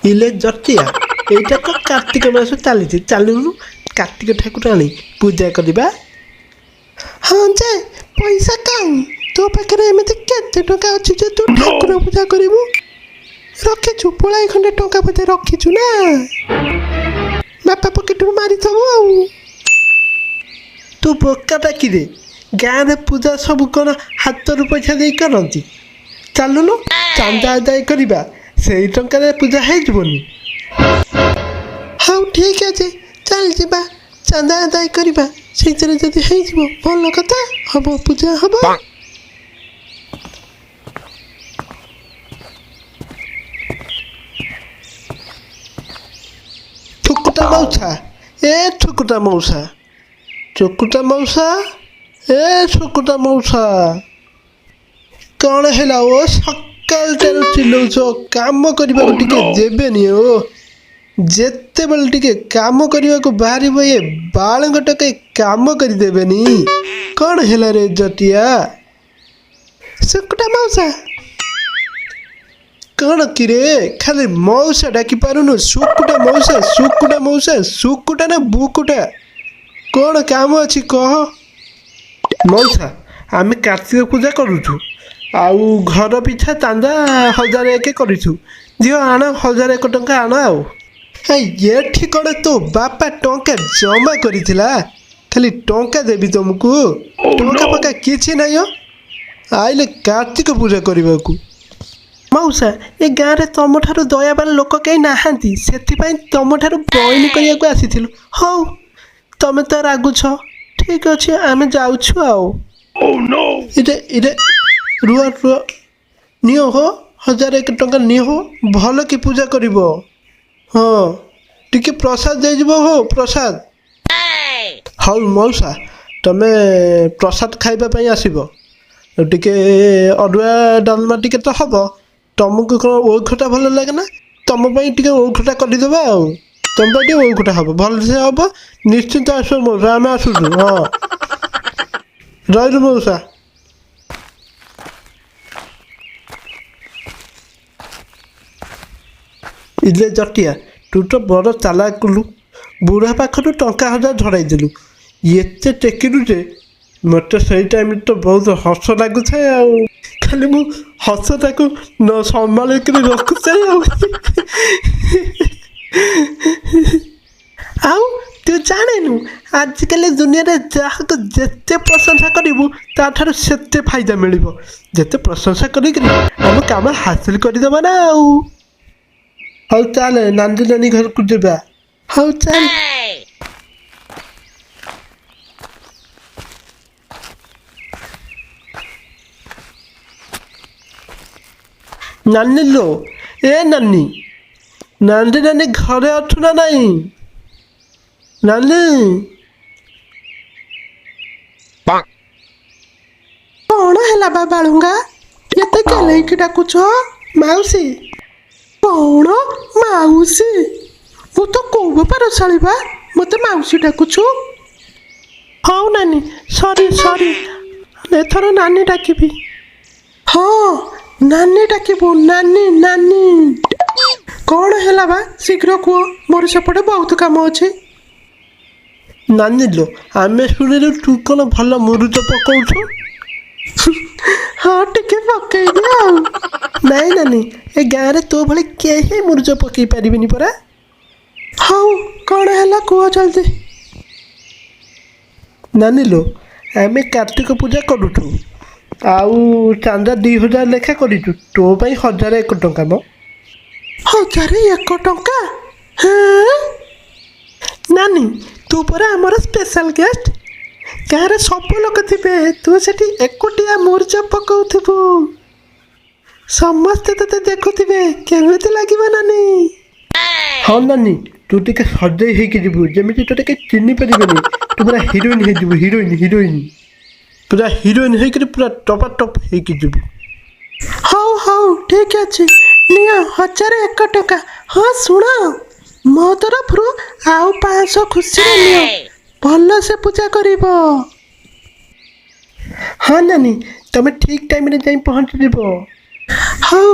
इले जटिया एटा तो कार्तिक मास चली चलुनु कार्तिक ठाकुर आनी पूजा करवा। हाँ जे पैसा कम तो पाखे एमती केते टका अच्छी जे तू ठाकुर पूजा करू रखीचु पढ़ाई खंडे टका बोधे रखीचु ना बापा पकेट मारी थबु आ तू बोकाटा कि गाँव पूजा सब कौन हाथ रु पैसा दे करती चलुनु चांदा आदाय करवा से टकर पूजा होनी। हाँ ठीक अच्छे चल जा चांदा आदाय करवा से जदि भल कथा हम पूजा हम। ठुकुटा मौसा ए ठुकुटा मौसा चकुटा मौसा ए ठुकुटा मौसा कौन है ओ सकाल ठार चिल्लाउछ काम करने टिके देवेनि ओ जेते बेल टिके काम करने को बाहर ये बाल टके काम करदेवेनि कौन है रे जटिया सुकुटा मौसा कौन कि खाली मौसा डाकी पारुनु सुकुटा मौसा सुकुटा मौसा सुकुटा ना बुकुटा कौन काम अच्छी कह। मौसा आम कार्तिक पूजा करुचु आउ घर पिछा चांदा 1001 करूँ दिह आण 1001 टंका आण आउ ये कौन तो बापा टंका जमा करिथिला खाली टंका देवी तुमको टंका पका किछि नहीं आइले कार्तिक पूजा करने को। मौसा ए गाँव में तुम ठार दयाबान लोक कहीं नहांती से तुम ठार बईन करने आसीलु हौ तमें तो रागुछ ठीक अच्छे आम जाऊँ आओ रुह रुह नियो हो 1001 टंका नियो हो भल कि पूजा कर हाँ टिके प्रसाद दे हो प्रसाद हाँ मौसा तमें प्रसाद खाइबापी आसब टिके अरुआ डालमा टिके तो हम तुमको कौन ओखटा भल लगे ना तुम टिके ओखटा करदेवा आ तुम टे ओखटा हम भल से हम निश्चिंत आस मौसा आम आसुचु हाँ रही मौसा। इले जटिया तू तो बड़ चालाक कलु बुढ़ा पाखर टंका 1000 झड़ाईदेलु ये टेकिलु जे मत से टाइम तो बहुत हस लगुच खाली मु हसटा को न संभाल रखुचे आउ तू जानेनु आजिकल दुनिया जहाँ को जिते प्रशंसा करू ताठार सेते फायदा मिल जिते प्रशंसा करम कम हासिल करदेवा ना आउ हौ चल नानी नानी घर को जा हौ चल नानी लो ए नानी नानी नानी घरे अच्छु ना नहीं नानी कौन है बालुंगा ये के डाकुछ मौसी कौन मौसी मु तो कौ पारशाली बा मत मौसी डाकुछु हाँ नानी सॉरी सॉरी एथर नानी डाकिबी हाँ नानी डाकिबू नानी नानी कौन है बा शीघ्र कह मोर सेपटे बहुत काम अच्छे। नानी लो आमे शुणिलु तू कौन भल मुरुच पकाउछु हाँ टिके पकई दिया नाई नानी ए गाँव में तो भाई कहीं मुरुच पकई पारिबिनी परा हाँ कौन है कह जल्दी। नानी लो आम कार्तिक पूजा करुचु आउ चांदा 2000 लेखा करूँ तो 1001 टंका मो 1001 टंका हाँ नानी तू परा आमर स्पेशल गेस्ट गाँव सब लोक थे तू से एकुटिया मुर्च पकाउथु समस्ते ते देखुवे केमिति लगे नानी हाँ नानी तू टे सजे होगी जमी तो चिन्ह पारे तू पूरा हिरोइन हो हिरोइन हिरोइन पूरा हिरोइन होकर पूरा टपा टप हो हाँ हाँ ठीक अच्छे निया 1001 टंका हाँ शुण मो तरफ रू आउ 500 खुशी नियो भल से पूजा कर हाँ नानी तुम ठीक टाइम रे जाई पहुँच जीव हाँ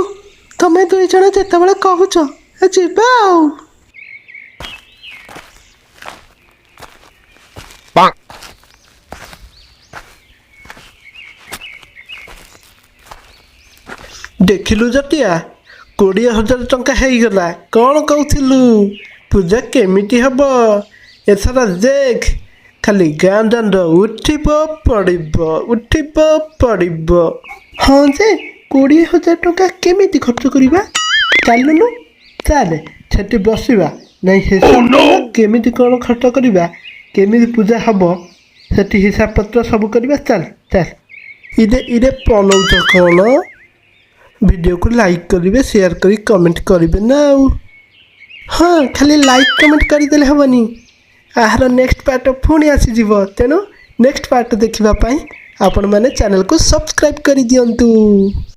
तुम 2 जन जिते कहूच ଯିବା ଆଉ। ଦେଖିଲୁ ଜଟିଆ 20,000 ଟଙ୍କା ହେଇଗଲା। କ'ଣ କହୁଥିଲୁ? ପୂଜା କେମିତି ହବ? ଏଥର ଦେଖ ଖାଲି ଗାଁ ଦାଣ୍ଡ ଉଠିବ ପଡ଼ିବ। ହଁ ଯେ 20,000 ଟଙ୍କା କେମିତି ଖର୍ଚ୍ଚ କରିବା? ଚାଲୁନୁ ଚାଲେ ସେଠି ବସିବା। ନାଇଁ ହିସାବ କେମିତି କ'ଣ ଖର୍ଚ୍ଚ କରିବା, କେମିତି ପୂଜା ହବ ସେଠି ହିସାବ ପତ୍ର ସବୁ କରିବା। ଚାଲ ଇରେ ପଳଉଛ କ'ଣ? ଭିଡ଼ିଓକୁ ଲାଇକ୍ କରିବେ, ସେୟାର କରି କମେଣ୍ଟ କରିବେ ନା ଆଉ। ହଁ, ଖାଲି ଲାଇକ୍ କମେଣ୍ଟ କରିଦେଲେ ହେବନି। ଆହାର ନେକ୍ସଟ ପାର୍ଟ ପୁଣି ଆସିଯିବ। ତେଣୁ ନେକ୍ସଟ ପାର୍ଟ ଦେଖିବା ପାଇଁ ଆପଣମାନେ ଚ୍ୟାନେଲକୁ ସବସ୍କ୍ରାଇବ୍ କରିଦିଅନ୍ତୁ।